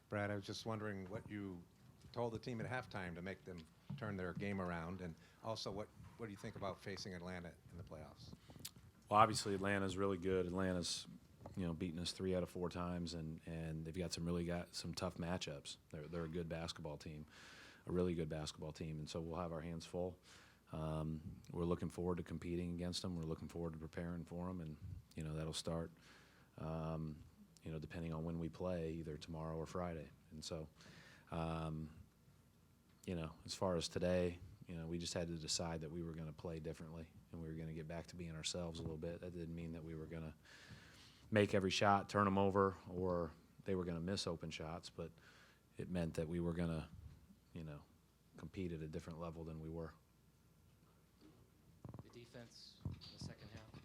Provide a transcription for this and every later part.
Brad, I was just wondering what you told the team at halftime to make them turn their game around, and also what do you think about facing Atlanta in the playoffs? Well, obviously Atlanta's really good. Atlanta's, beaten us 3 out of 4 times, and they've got some tough matchups. They're a good basketball team, a really good basketball team, and so we'll have our hands full. We're looking forward to competing against them. We're looking forward to preparing for them, and that'll start, depending on when we play, either tomorrow or Friday. And so, as far as today, we just had to decide that we were going to play differently and we were going to get back to being ourselves a little bit. That didn't mean that we were going to make every shot, turn them over, or they were going to miss open shots, but it meant that we were going to, compete at a different level than we were. The defense in the second half,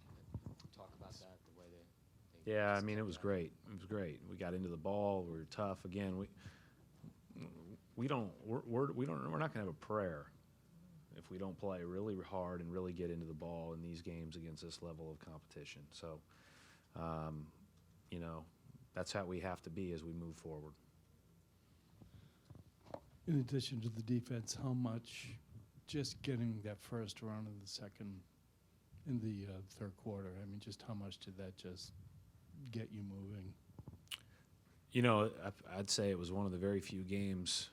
talk about that, the way they Yeah, I mean, it was great. It was great. We got into the ball. We were tough. Again, we're not going to have a prayer if we don't play really hard and really get into the ball in these games against this level of competition. So, that's how we have to be as we move forward. In addition to the defense, how much just getting that first round in the third quarter, I mean, just how much did that just get you moving? I'd say it was one of the very few games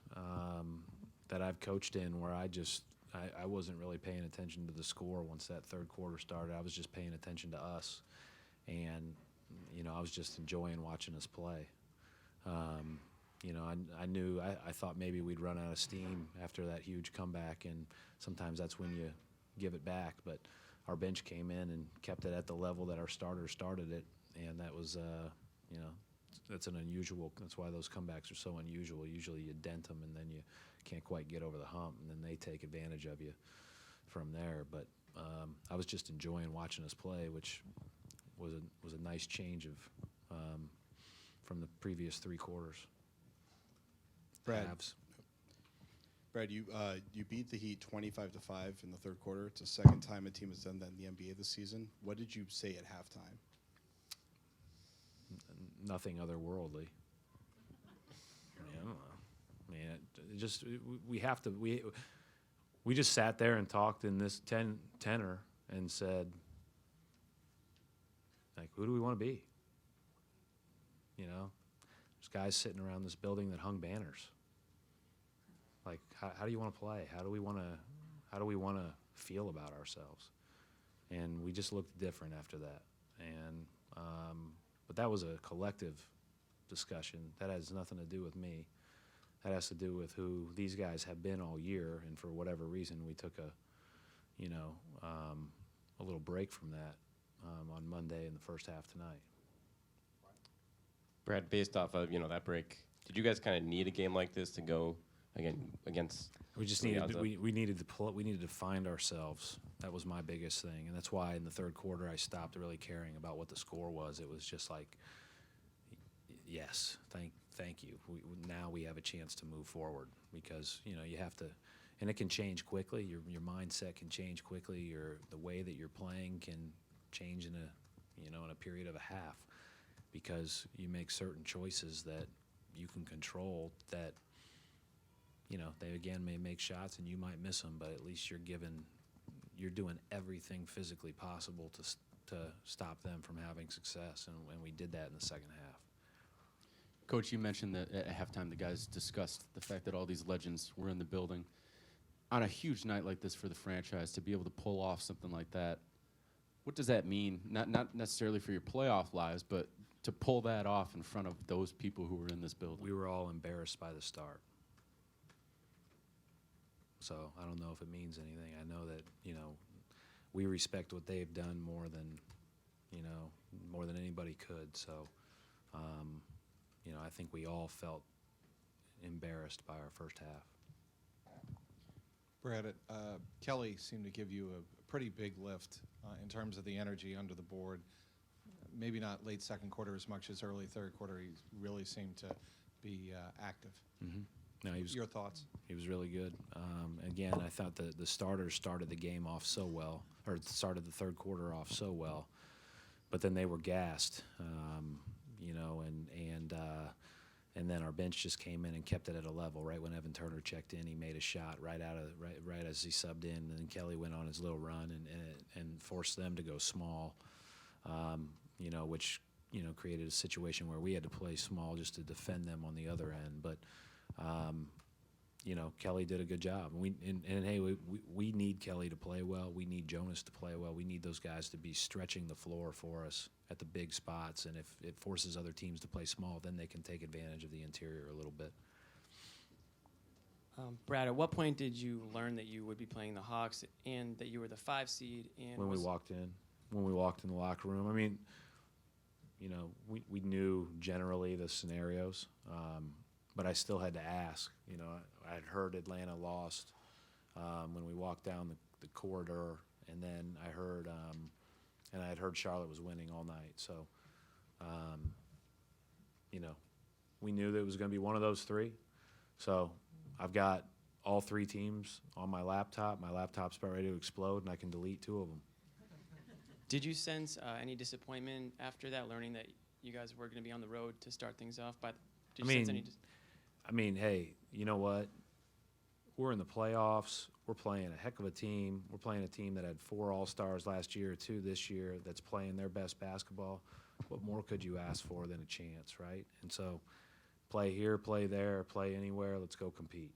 that I've coached in where I wasn't really paying attention to the score once that third quarter started. I was just paying attention to us, and I was just enjoying watching us play. I thought maybe we'd run out of steam after that huge comeback, and sometimes that's when you give it back. But our bench came in and kept it at the level that our starters started it, and that was, that's an unusual. That's why those comebacks are so unusual. Usually you dent them, and then you can't quite get over the hump, and then they take advantage of you from there. But I was just enjoying watching us play, which was a nice change from the previous 3 quarters. Brad, Halves. Brad, you beat the Heat 25-5 in the third quarter. It's the second time a team has done that in the NBA this season. What did you say at halftime? Nothing otherworldly. I don't know. We just sat there and talked in this tenor and said, like, who do we want to be? There's guys sitting around this building that hung banners. Like, how do you want to play? How do we want to feel about ourselves? And we just looked different after that. And but that was a collective discussion. That has nothing to do with me. That has to do with who these guys have been all year, and for whatever reason, we took a little break from that on Monday in the first half tonight. Brad, based off of that break, did you guys kind of need a game like this to go against? We just needed we needed to find ourselves. That was my biggest thing, and that's why in the third quarter I stopped really caring about what the score was. It was just like, yes, thank you. Now we have a chance to move forward, because you have to, and it can change quickly. Your mindset can change quickly. The way that you're playing can change in a period of a half, because you make certain choices that you can control. That they again may make shots and you might miss them, but at least you're doing everything physically possible to stop them from having success, and we did that in the second half. Coach, you mentioned that at halftime the guys discussed the fact that all these legends were in the building. On a huge night like this for the franchise, to be able to pull off something like that, what does that mean? Not necessarily for your playoff lives, but to pull that off in front of those people who were in this building. We were all embarrassed by the start. So I don't know if it means anything. I know that, we respect what they've done more than anybody could. So, I think we all felt embarrassed by our first half. Brad, Kelly seemed to give you a pretty big lift in terms of the energy under the board. Maybe not late second quarter as much as early third quarter. He really seemed to be active. Mm-hmm. No, Your thoughts? He was really good. Again, I thought the starters started the game off so well, or started the third quarter off so well, but then they were gassed, And then our bench just came in and kept it at a level. Right when Evan Turner checked in, he made a shot right as he subbed in. And then Kelly went on his little run and forced them to go small, which created a situation where we had to play small just to defend them on the other end. But Kelly did a good job. And hey, we need Kelly to play well. We need Jonas to play well. We need those guys to be stretching the floor for us at the big spots. And if it forces other teams to play small, then they can take advantage of the interior a little bit. Brad, at what point did you learn that you would be playing the Hawks and that you were the 5 seed? And When we walked in the locker room, I mean, we knew generally the scenarios, but I still had to ask. I had heard Atlanta lost when we walked down the corridor, and then I had heard Charlotte was winning all night. So, we knew that it was going to be one of those three. So I've got all 3 teams on my laptop. My laptop's about ready to explode, and I can delete 2 of them. Did you sense any disappointment after that, learning that you guys were going to be on the road to start things off? I mean, hey, you know what? We're in the playoffs. We're playing a heck of a team. We're playing a team that had 4 All-Stars last year, 2 this year, that's playing their best basketball. What more could you ask for than a chance, right? And so play here, play there, play anywhere. Let's go compete.